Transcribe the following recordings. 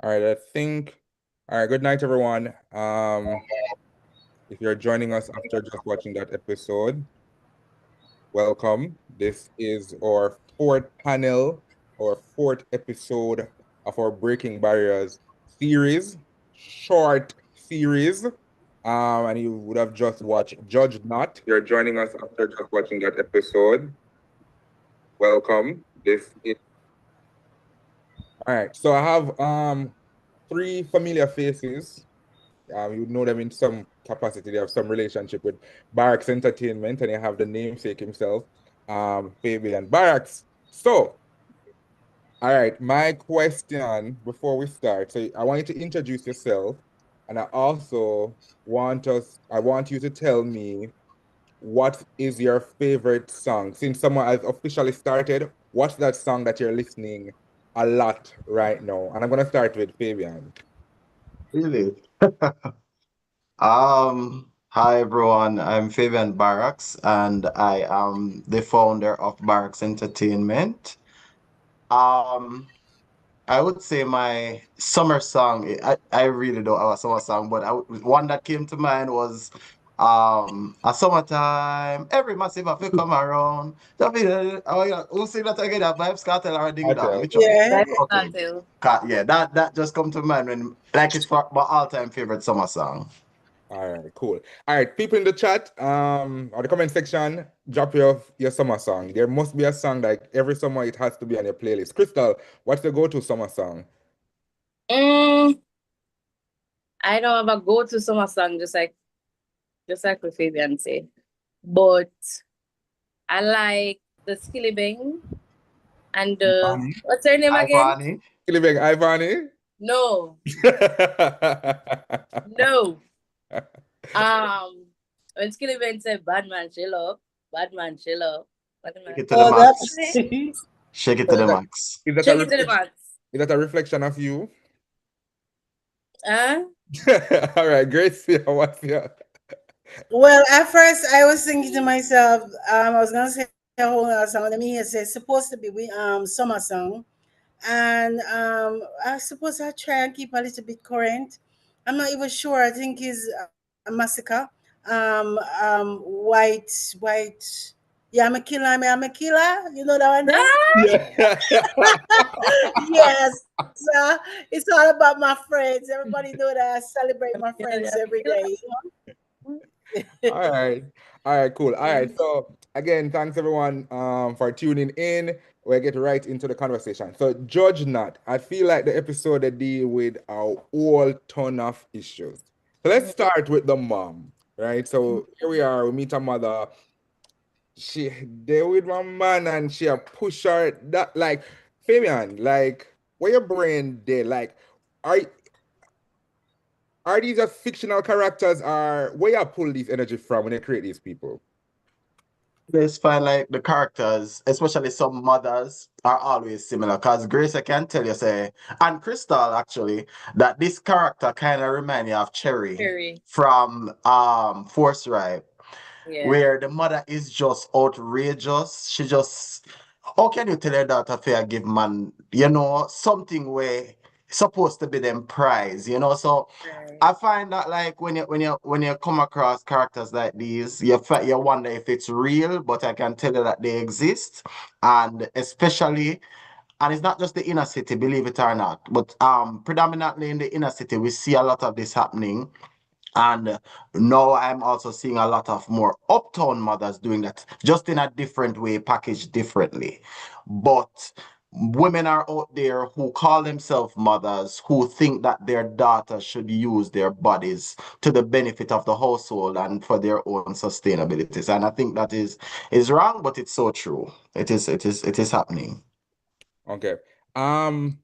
All right, all right, good night, everyone. If you're joining us after just watching that episode, welcome. This is our fourth panel, or fourth episode of our Breaking Barriers series, short series. And you would have just watched Judge Not. You're joining us after just watching that episode. Welcome. This is all right. So I have three familiar faces. You know them in some capacity. They have some relationship with Barracks Entertainment, and you have the namesake himself, Fabian Barracks. So, all right, my question before we start. So, I want you to introduce yourself, and I want you to tell me what is your favorite song. Since someone has officially started, what's that song that you're listening a lot right now? And I'm gonna start with Fabian. Really? Hi everyone. I'm Fabian Barracks and I am the founder of Barracks Entertainment. Um, I would say my summer song, I really don't have a summer song, but one that came to mind was A Summertime, Every Massive If You Come Around. Oh yeah, who sing that again? That Vibes Cartel or Ding Dong? Cartel. Which one? Yeah. Vibes Okay. Cartel. Yeah, that just come to mind when like it's my all-time favorite summer song. All right, cool. All right, people in the chat, or the comment section, drop your summer song. There must be a song like every summer it has to be on your playlist. Crystal, what's your go-to summer song? Mm, I don't have a go-to summer song, just like what Fabian say. But I like the Skilly Bang and Ivani. what's her name again? Ivani. Kilibeng Ivani? No, no. When Skilly Bang said bad man chill up, bad man chill up, bad Shake man. it to the Oh, max. that's Shake it to the max. Is that a Shake it to the reflection? max. Is that a reflection of you? Huh? All right, Gracie, what's your well. At first, I was thinking to myself, I was gonna say a whole other song. Let me hear say it's supposed to be summer song, and I suppose I try and keep a little bit current. I'm not even sure. I think is a massacre. White. Yeah, I'm a killer. I'm a killer. You know that one there? Ah! yeah. Yes. It's all about my friends. Everybody know that I celebrate my friends every day. All right. All right, cool. All right. So again, thanks everyone for tuning in. We'll get right into the conversation. So Judge Not, I feel like the episode they deal with a whole ton of issues. So let's start with the mom, right? So here we are, we meet a mother. She there with my man and she a push her that like Fabian, like where your brain dead? Like are are these just fictional characters or where you pull this energy from when you create these people? It's fine, like the characters, especially some mothers, are always similar. Because Grace, I can tell you, say, and Crystal actually, that this character kind of remind you of Cherry Cherry. from Force Ride, Yeah. where the mother is just outrageous. She just, how can you tell your daughter to give man, something where supposed to be them prize. So Right. I find that like when you come across characters like these, you wonder if it's real, but I can tell you that they exist, and especially. And it's not just the inner city, believe it or not, but predominantly in the inner city, we see a lot of this happening. And now I'm also seeing a lot of more uptown mothers doing that, just in a different way, packaged differently. But women are out there who call themselves mothers, who think that their daughters should use their bodies to the benefit of the household and for their own sustainability. And I think that is wrong, but it's so true. It is happening. Okay. Um,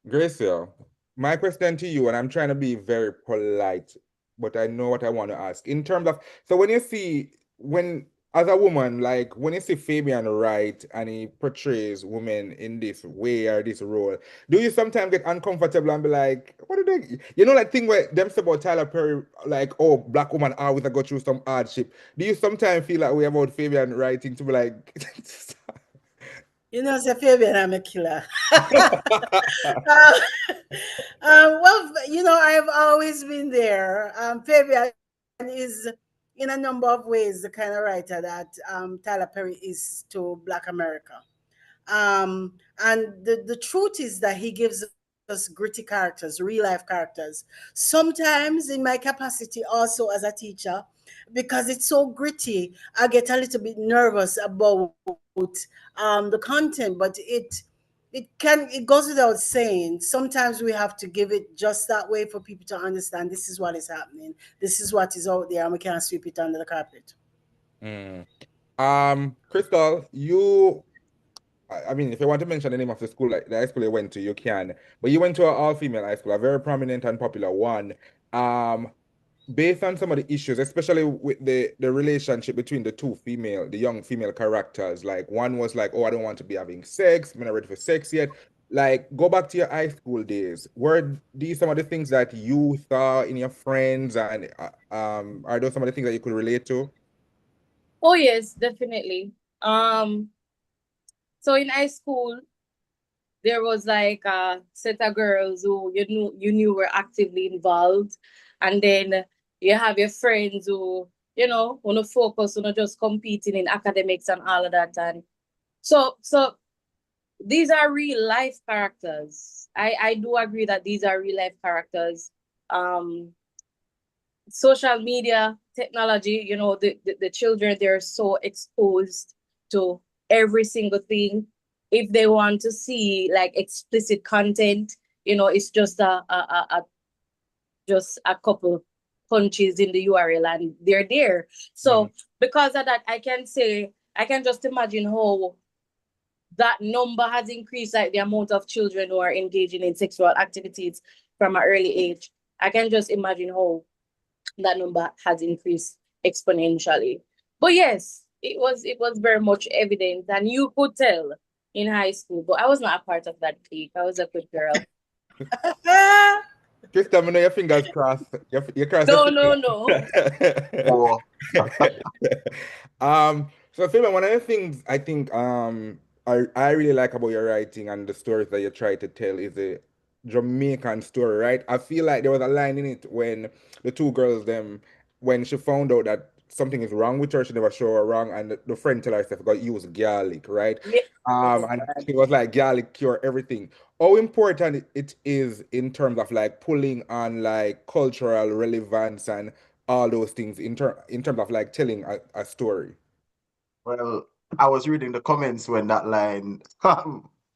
Gracia, my question to you, and I'm trying to be very polite, but I know what I want to ask. In terms of, so when you see, when, as a woman, like when you see Fabian Wright and he portrays women in this way or this role, do you sometimes get uncomfortable and be like, what do they, like thing where them say about Tyler Perry, like, oh, black woman always go through some hardship. Do you sometimes feel like we about Fabian writing to be like, You know, say Fabian, I'm a killer. Uh, well, you know, I've always been there. Fabian is, in a number of ways, the kind of writer that Tyler Perry is to Black America. And the truth is that he gives us gritty characters, real life characters. Sometimes, in my capacity, also as a teacher, because it's so gritty, I get a little bit nervous about the content. But it goes without saying. Sometimes we have to give it just that way for people to understand this is what is happening. This is what is out there, and we can't sweep it under the carpet. Mm. Crystal, I mean, if you want to mention the name of the school, like the high school you went to, you can. But you went to an all-female high school, a very prominent and popular one. Um, Based on some of the issues, especially with the relationship between the young female characters, like one was like, oh, I don't want to be having sex, I'm not ready for sex yet. Like, go back to your high school days. Were these some of the things that you saw in your friends, and are those some of the things that you could relate to? Oh yes, definitely. So in high school, there was like a set of girls who you knew were actively involved, and then you have your friends who want to focus on just competing in academics and all of that. And so these are real life characters. I do agree that these are real life characters. um Social media technology, the children, they're so exposed to every single thing. If they want to see like explicit content, it's just a couple punches in the URL and they're there. So because of that, I can just imagine how that number has increased, like the amount of children who are engaging in sexual activities from an early age. I can just imagine how that number has increased exponentially. But yes, it was very much evident, and you could tell in high school. But I was not a part of that clique. I was a good girl. Krista, I know your fingers crossed. You cross No, your no. Oh, so Fabian, one of the things I think I really like about your writing and the stories that you try to tell is a Jamaican story, right? I feel like there was a line in it when the two girls, when she found out that something is wrong with her, she never show her wrong, and the friend tell her she forgot to use garlic, right? Yeah. And she was like, garlic cure everything. How important it is in terms of like pulling on like cultural relevance and all those things in terms of like telling a story. well, I was reading the comments when that line,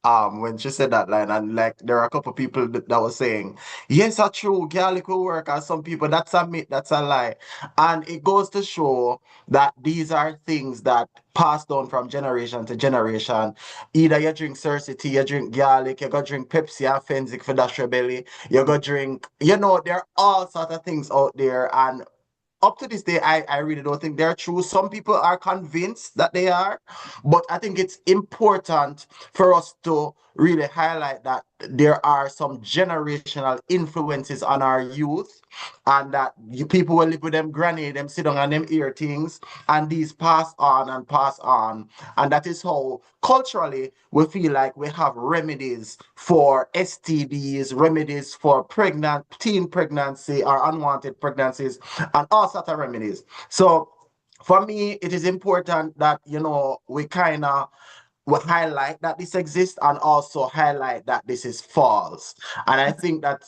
when she said that line, and like there are a couple people that was saying, yes, that's true, garlic will work, and some people, that's a myth, that's a lie. And it goes to show that these are things that pass down from generation to generation. Either you drink Cersei tea, you drink garlic, you go drink Pepsi and Fenzik for dash your belly, you go drink, there are all sorts of things out there, and up to this day, I really don't think they're true. Some people are convinced that they are, but I think it's important for us to really highlight that there are some generational influences on our youth, and that people will live with them granny, them sit down and them ear things, and these pass on and pass on. And that is how culturally we feel like we have remedies for STDs, remedies for teen pregnancy or unwanted pregnancies, and all sorts of remedies. So for me, it is important that we kind of we highlight that this exists and also highlight that this is false. And I think that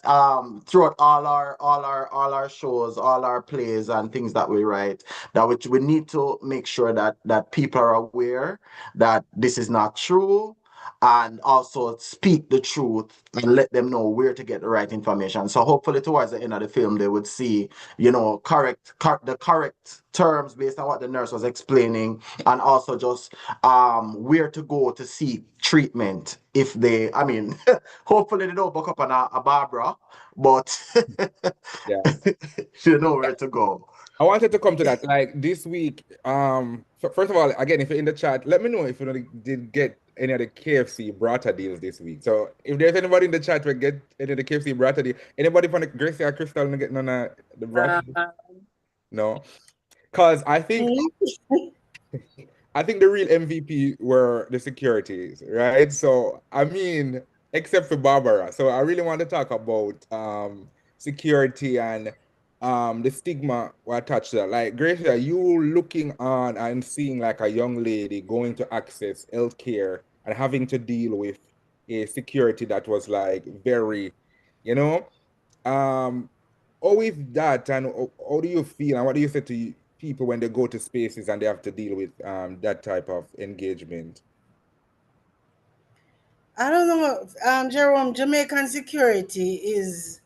throughout all our shows, all our plays and things that we write, that we need to make sure that people are aware that this is not true, and also speak the truth and let them know where to get the right information. So hopefully towards the end of the film they would see, the correct terms based on what the nurse was explaining, and also just where to go to seek treatment if they, I mean, hopefully they don't book up on a Barbara, but Yeah. should know where to go. I wanted to come to that. Like this week, so first of all, again, if you're in the chat, let me know if you did get any of the KFC Brata deals this week. So if there's anybody in the chat who get any of the KFC Brata deal, anybody from the Gracie or Crystal get none of the Brata? No. Because I think I think the real MVP were the securities, right? So I mean, except for Barbara. So I really want to talk about security and the stigma attached to that. Like Gracia, you looking on and seeing like a young lady going to access healthcare and having to deal with a security that was like very, you know, um, how is that, and how do you feel, and what do you say to people when they go to spaces and they have to deal with that type of engagement? I don't know, Jerome. Jamaican security is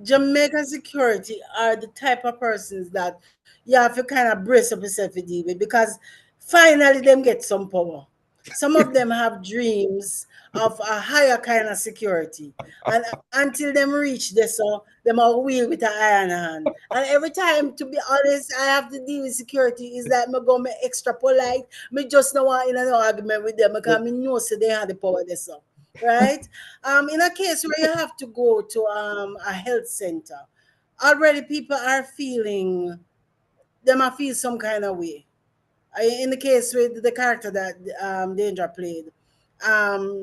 Jamaican security are the type of persons that you have to kind of brace up yourself to deal with because finally them get some power. Some of them have dreams of a higher kind of security, and until them reach this, so them are wheel with an iron hand. And every time, to be honest, I have to deal with security. Is that me go me extra polite? Me just no want in an argument with them because me know so they have the power this so. Right? In a case where you have to go to a health center, already people are feeling them I feel some kind of way. In the case with the character that Danger played,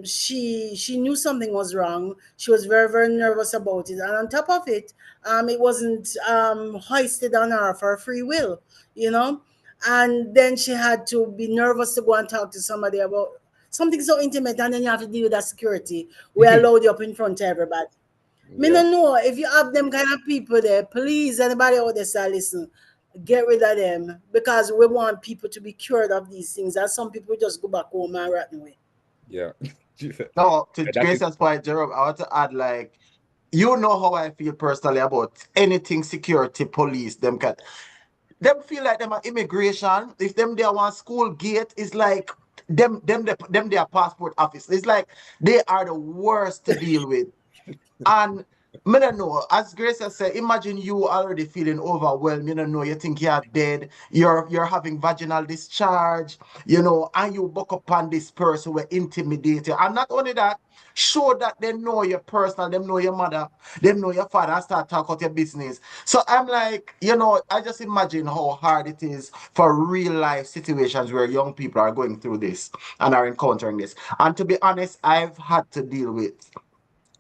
she knew something was wrong. She was very nervous about it, and on top of it, it wasn't hoisted on her for free will, you know. And then she had to be nervous to go and talk to somebody about something so intimate, and then you have to deal with that security. We allowed you up in front of everybody. Me Yeah. no know if you have them kind of people there, please anybody out there say listen, get rid of them because we want people to be cured of these things. And some people just go back home and rotten away. Yeah. No, to That is, Grace's point, Jerome, I want to add like, you know how I feel personally about anything security, police, them feel like them are immigration. If them there one school gate, it's like them their passport office. It's like they are the worst to deal with. And me no know, as Grace has said, imagine you already feeling overwhelmed. You don't know, you think you're dead, you're having vaginal discharge, and you buck up on this person who intimidated. And not only that, show that they know your personal, them know your mother, them know your father, and start talk about your business. So I'm like, I just imagine how hard it is for real life situations where young people are going through this and are encountering this. And to be honest, I've had to deal with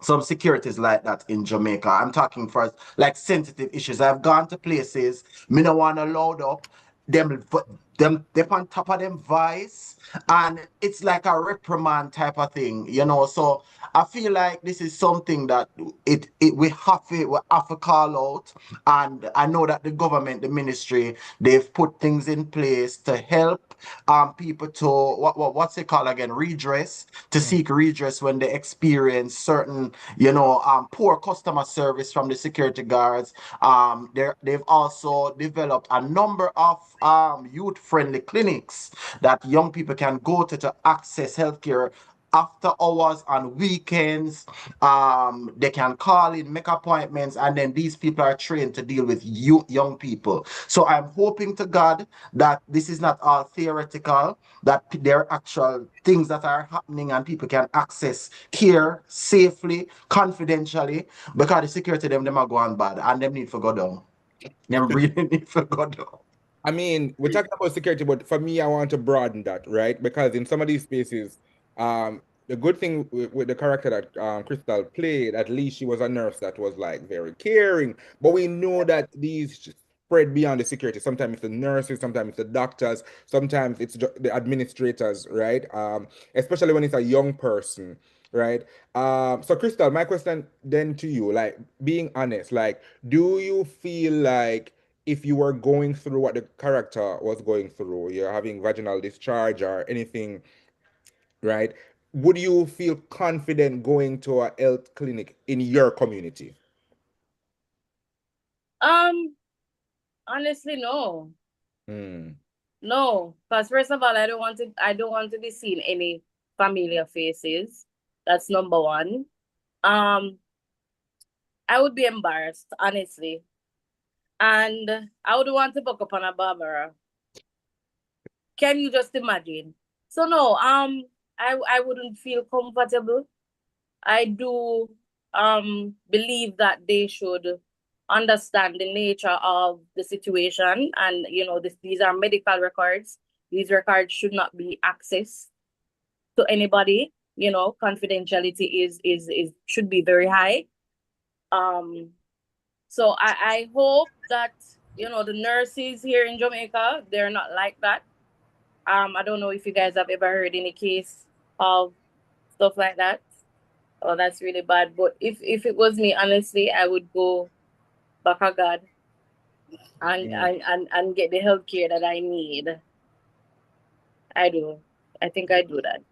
some securities like that in Jamaica. I'm talking first, like sensitive issues. I've gone to places, me no want to load up, them on top of them vice, and it's like a reprimand type of thing. So I feel like this is something that we have to call out, and I know that the government, the ministry, they've put things in place to help people to what's it called again, redress, to seek redress when they experience certain poor customer service from the security guards. They've also developed a number of youth friendly clinics that young people can go to access healthcare after hours on weekends. They can call in, make appointments, and then these people are trained to deal with young people. So I'm hoping to God that this is not all theoretical, that there are actual things that are happening and people can access care safely, confidentially, because the security them are going bad and them need to go down. Them really need to go down. I mean, we're talking about security, but for me, I want to broaden that, right? Because in some of these spaces, the good thing with the character that Crystal played, at least she was a nurse that was like very caring. But we know that these spread beyond the security. Sometimes it's the nurses, sometimes it's the doctors, sometimes it's the administrators, right? Especially when it's a young person, right? So Crystal, my question then to you, like being honest, like, do you feel like if you were going through what the character was going through, you're having vaginal discharge or anything, right? Would you feel confident going to a health clinic in your community? Honestly, no. Hmm. No, because first of all, I don't want to be seeing any familiar faces. That's number one. Um, I would be embarrassed, honestly. And I would want to book up on a Barbara. Can you just imagine? So no, I wouldn't feel comfortable. I do believe that they should understand the nature of the situation, and these are medical records. These records should not be accessed to anybody. You know, confidentiality is should be very high. So I hope that, you know, the nurses here in Jamaica, they're not like that. I don't know if you guys have ever heard any case of stuff like that. Oh, that's really bad. But if it was me, honestly, I would go back a God and get the health care that I need. I do. I think I do that.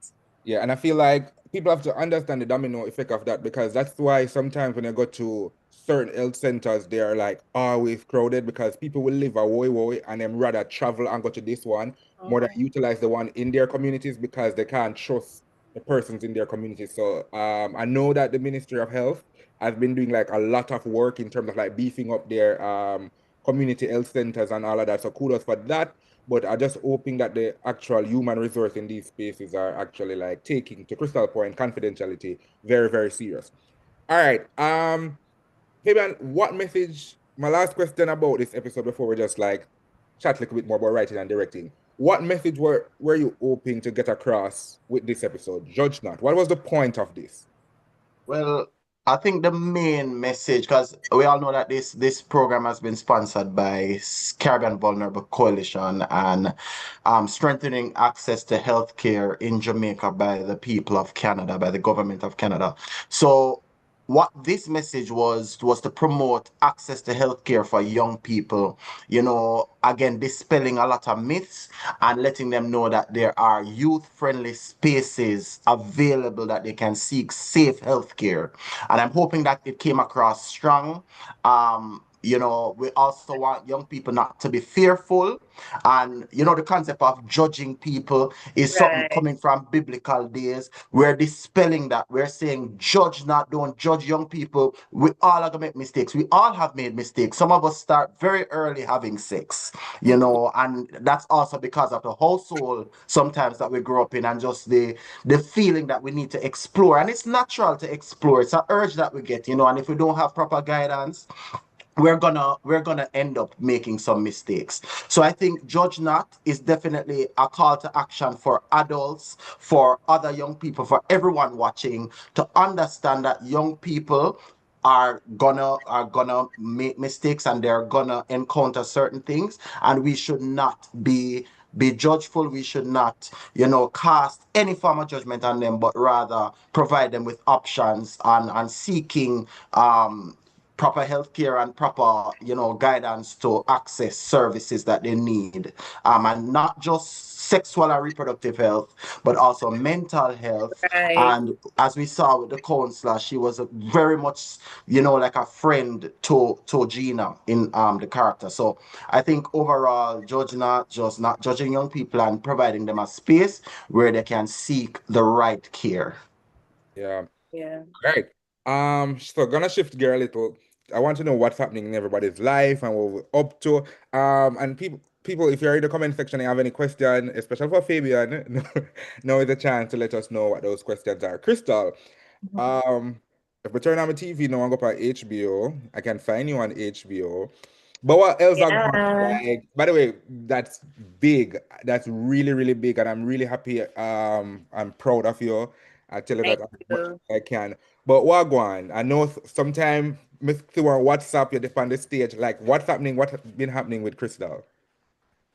Yeah, and I feel like people have to understand the domino effect of that, because that's why sometimes when you go to certain health centers, they are like always crowded, because people will live away and then rather travel and go to this one more than utilize the one in their communities, because they can't trust the persons in their community. So I know that the Ministry of Health has been doing like a lot of work in terms of like beefing up their community health centers and all of that. So kudos for that. But I'm just hoping that the actual human resource in these spaces are actually like taking, to Crystal point, confidentiality very, very serious. All right. Fabian, what message, my last question about this episode before we just like chat a little bit more about writing and directing. What message were you hoping to get across with this episode? Judge not. What was the point of this? Well, I think the main message, because we all know that this program has been sponsored by Caribbean Vulnerable Coalition and strengthening access to healthcare in Jamaica by the people of Canada, by the government of Canada. So what this message was to promote access to healthcare for young people, you know, again, dispelling a lot of myths and letting them know that there are youth-friendly spaces available that they can seek safe healthcare. And I'm hoping that it came across strong. You know, we also want young people not to be fearful. And, you know, the concept of judging people is something Right. coming from biblical days. We're dispelling that. We're saying, judge not, don't judge young people. We all are going to make mistakes. We all have made mistakes. Some of us start very early having sex, you know, and that's also because of the household sometimes that we grow up in, and just the feeling that we need to explore. And it's natural to explore. It's an urge that we get, you know, and if we don't have proper guidance, we're gonna end up making some mistakes. So I think Judge Not is definitely a call to action for adults, for other young people, for everyone watching, to understand that young people are gonna make mistakes and they're gonna encounter certain things, and we should not be judgeful. We should not, you know, cast any form of judgment on them, but rather provide them with options and seeking proper healthcare and proper, you know, guidance to access services that they need. And not just sexual and reproductive health, but also mental health. Right. And as we saw with the counselor, she was very much, you know, like a friend to Gina in the character. So I think overall, Judge Not, just not judging young people and providing them a space where they can seek the right care. Yeah. Yeah. Right. So gonna shift gear a little. I want to know what's happening in everybody's life and what we're up to. And people, if you're in the comment section and you have any question, especially for Fabian, now is the chance to let us know what those questions are. Crystal, if we turn on the TV now and go up on HBO, I can find you on HBO. But what else are going Yeah. like? By the way, that's big. That's really, really big, and I'm really happy. I'm proud of you. I tell you that Thank as much you. as I can. But what going? I know sometime Mr. WhatsApp you're on the stage. Like, what's happening? What's been happening with Crystal?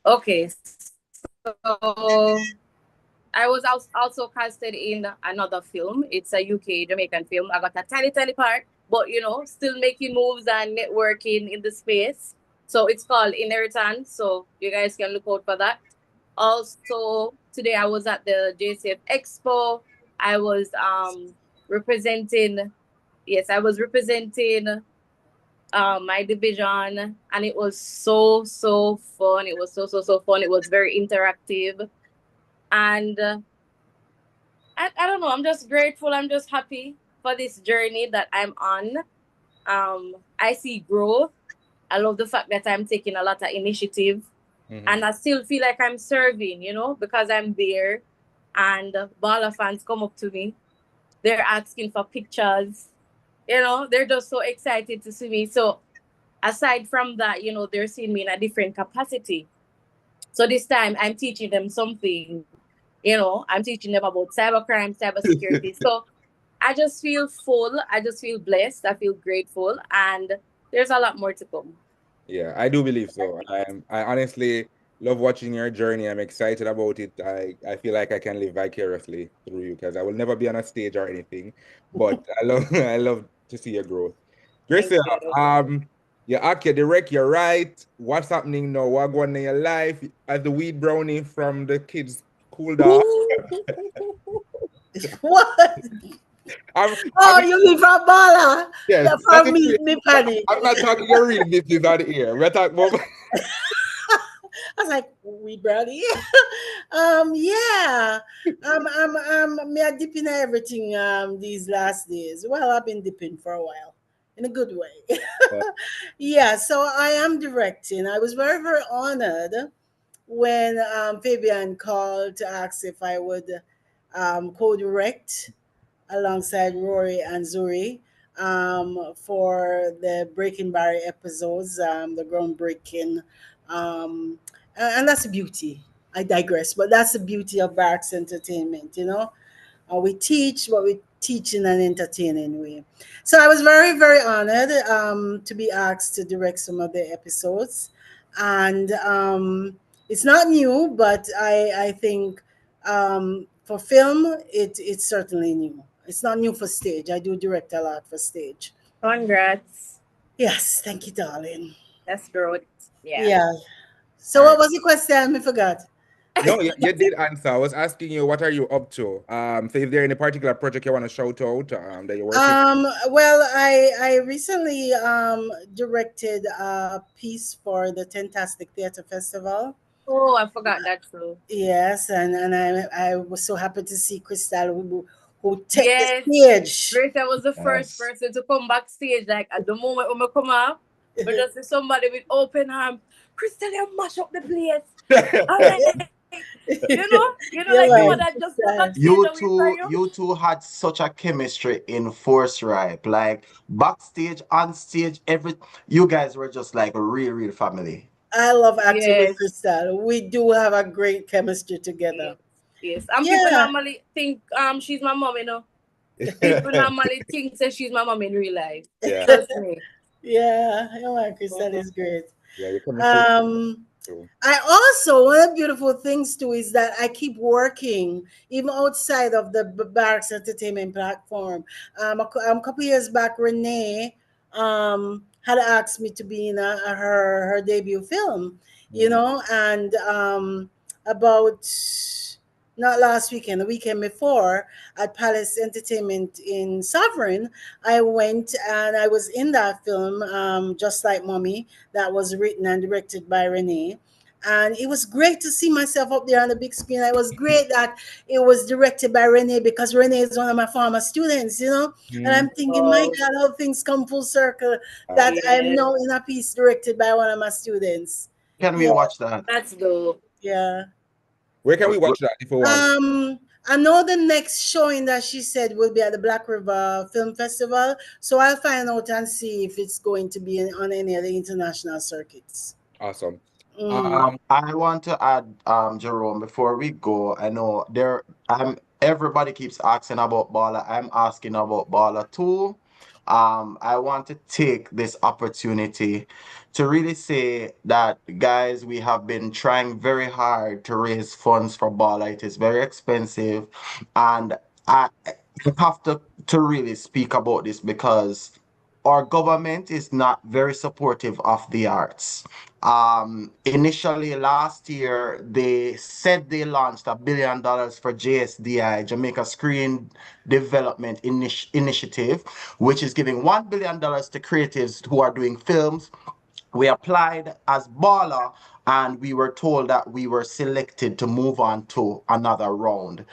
Okay, so I was also casted in another film. It's a UK Jamaican film. I got a tiny part, but you know, still making moves and networking in the space. So it's called Inheritance. So you guys can look out for that. Also, today I was at the JCF Expo. I was representing. Yes, I was representing my division, and it was so fun. It was so fun. It was very interactive, and I don't know. I'm just grateful. I'm just happy for this journey that I'm on. I see growth. I love the fact that I'm taking a lot of initiative, and I still feel like I'm serving, you know, because I'm there, and Bala fans come up to me. They're asking for pictures. You know, they're just so excited to see me. So aside from that, you know, they're seeing me in a different capacity. So this time I'm teaching them something, I'm teaching them about cybercrime, cybersecurity. So I just feel full. I just feel blessed. I feel grateful. And there's a lot more to come. Yeah, I do believe so. I honestly love watching your journey. I'm excited about it. I feel like I can live vicariously through you because I will never be on a stage or anything, but I love I love to see your growth. Thank Gracia, you. yeah, okay, direct, you're right. What's happening now? What going on in your life? As the weed brownie from the kids cooled off. What? I'm, Oh, I'm you mean from Bala? yes, Yeah, from honestly, me, Paddy. I'm not talking your real business out here. We're talking about I was like, we brownie. Yeah. Me a dipping everything these last days. Well, I've been dipping for a while in a good way. Yeah, so I am directing. I was very, very honored when Fabian called to ask if I would co-direct alongside Rory and Zuri for the Breaking Barrier episodes, the groundbreaking, and that's the beauty. I digress, but that's the beauty of Barracks Entertainment. We teach, but we teach in an entertaining way. So I was very, very honored to be asked to direct some of the episodes, and it's not new, but I think for film it's certainly new. It's not new for stage. I do direct a lot for stage. Congrats. Yes, thank you, darling. That's growth. Yeah. Yeah. So all what right. was the question? I forgot. No, you did answer. I was asking you, what are you up to? So if there any particular project you want to shout out, that you're working. Well, I recently directed a piece for the Tentastic Theatre Festival. Oh, I forgot that too. Yes, and I was so happy to see Crystal who took Yes. the stage. Gracia was the first Yes. person to come backstage. Like at the moment when I come up, but just see somebody with open arms. Crystal, you mash up the place. All right. You're Like right, someone that just come Crystal. backstage and wait for you. You two had such a chemistry in Force Ripe. Like backstage, on stage, you guys were just like a real family. I love acting with Yes. Crystal. We do have a great chemistry together. Yes. And people Yeah, normally think she's my mom, People normally think that she's my mom in real life. Yeah, Trust me. yeah. You know, Crystal is great. yeah, you come through. Um, I also, one of the beautiful things too is that I keep working even outside of the Barracks Entertainment platform. A couple years back, Renee had asked me to be in her debut film, and about not last weekend, the weekend before at Palace Entertainment in Sovereign, I went and I was in that film, Just Like Mommy, that was written and directed by Renee. And it was great to see myself up there on the big screen. It was great that it was directed by Renee because Renee is one of my former students. And I'm thinking, my Oh, God, how things come full circle that I'm yes. now in a piece directed by one of my students. Can we Yeah, watch that? That's dope. yeah. Where can we watch that if we want? I know the next showing that she said will be at the Black River Film Festival, so I'll find out and see if it's going to be on any of the international circuits. Awesome. Mm. I want to add, Jerome, before we go. I know everybody keeps asking about Bala. I'm asking about Bala too. I want to take this opportunity to really say that, guys, we have been trying very hard to raise funds for Bala. It is very expensive, and I have to really speak about this because our government is not very supportive of the arts. Initially last year, they said they launched $1 billion for JSDI, Jamaica Screen Development Initiative, which is giving $1 billion to creatives who are doing films. We applied as Bala and we were told that we were selected to move on to another round.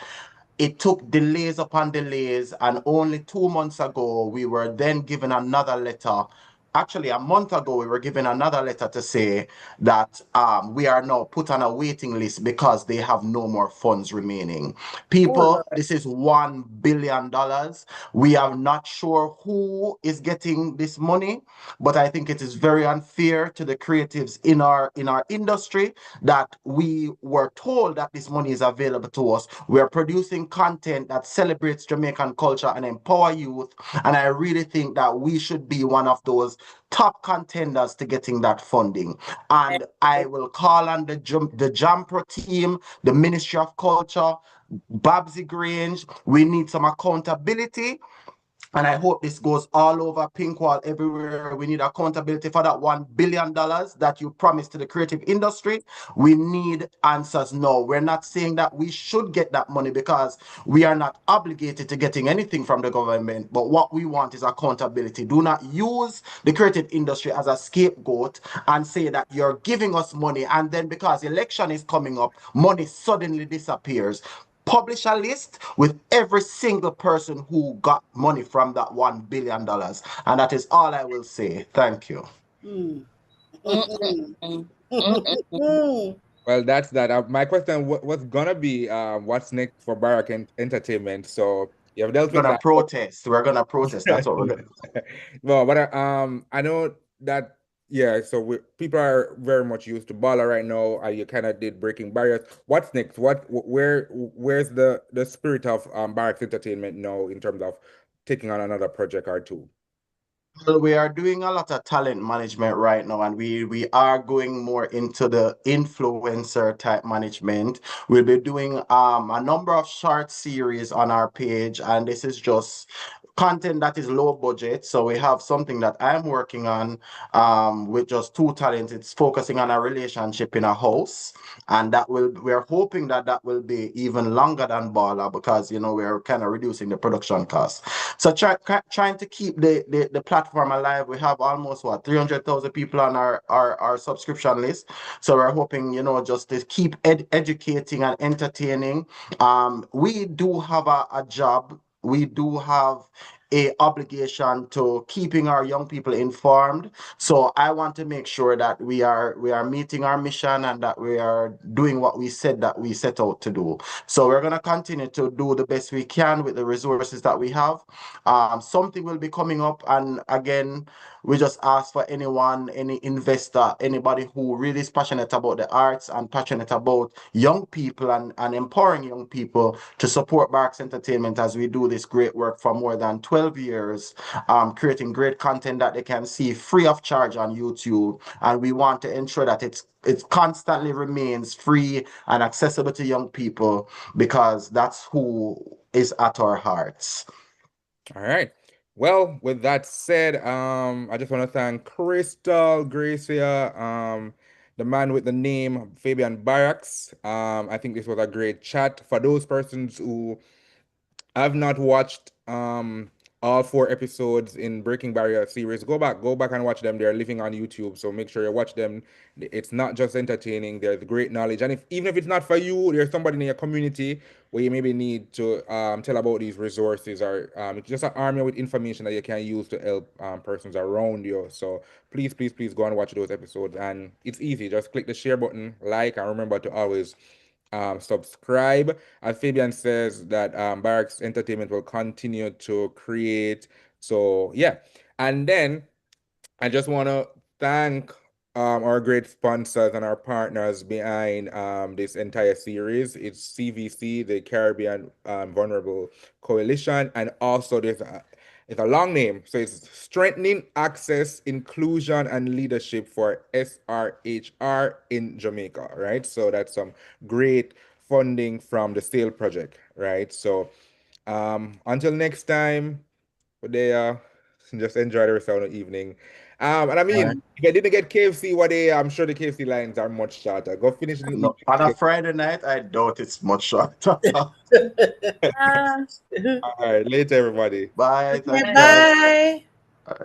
It took delays upon delays, and only 2 months ago, we were then given another letter actually a month ago, we were given another letter to say that we are now put on a waiting list because they have no more funds remaining. People, this is $1 billion. We are not sure who is getting this money, but I think it is very unfair to the creatives in our industry that we were told that this money is available to us. We are producing content that celebrates Jamaican culture and empower youth, and I really think that we should be one of those top contenders to getting that funding. And I will call on the Jampro team, the Ministry of Culture, Babsy Grange. We need some accountability. And I hope this goes all over Pinkwall, everywhere. We need accountability for that $1 billion that you promised to the creative industry. We need answers now. We're not saying that we should get that money because we are not obligated to getting anything from the government. But what we want is accountability. Do not use the creative industry as a scapegoat and say that you're giving us money. And then because election is coming up, money suddenly disappears. Publish a list with every single person who got money from that $1 billion. And that is all I will say. Thank you. Well, that's that. My question was gonna be, what's next for Barak Entertainment? So you have dealt We're with gonna that. protest. We're gonna protest. That's what we're gonna do. Well, but I know that, yeah. So people are very much used to Bala right now. You kind of did Breaking Barriers. What's next? Where's the spirit of Barak Entertainment now in terms of taking on another project or two? Well, we are doing a lot of talent management right now, and we are going more into the influencer type management. We'll be doing a number of short series on our page, and this is just content that is low budget. So we have something that I'm working on with just two talents. It's focusing on a relationship in a house, and we're hoping that will be even longer than Bala because we're kind of reducing the production cost. So trying to keep the platform alive. We have almost 300,000 people on our subscription list. So we're hoping just to keep educating and entertaining. We do have a job. We do have a obligation to keeping our young people informed. So I want to make sure that we are meeting our mission and that we are doing what we said that we set out to do. So we're going to continue to do the best we can with the resources that we have. Something will be coming up, and again, we just ask for anyone, any investor, anybody who really is passionate about the arts and passionate about young people and empowering young people to support Barak Entertainment as we do this great work for more than 12 years, creating great content that they can see free of charge on YouTube. And we want to ensure that it constantly remains free and accessible to young people because that's who is at our hearts. All right. Well, with that said, I just want to thank Crystal, Gracia, the man with the name Fabian Barracks. I think this was a great chat. For those persons who have not watched all 4 episodes in Breaking Barrier series, go back and watch them. They're living on YouTube, so make sure you watch them. It's not just entertaining, there's great knowledge. And even if it's not for you, there's somebody in your community where you maybe need to tell about these resources, or just arm you with information that you can use to help persons around you. So please go and watch those episodes. And it's easy, just click the share button, like, and remember to always subscribe. As Fabian says that Barak Entertainment will continue to create. So yeah, and then I just want to thank our great sponsors and our partners behind this entire series. It's CVC, the Caribbean Vulnerable Coalition, and also it's a long name, so it's Strengthening Access, Inclusion, and Leadership for SRHR in Jamaica, right? So that's some great funding from the SAIL project, right? So until next time, just enjoy the rest of the evening. And I mean, if I didn't get KFC, I'm sure the KFC lines are much shorter. Go finish in the evening. On a Friday night, I doubt it's much shorter. All right, later, everybody. Bye. Thank you. Bye.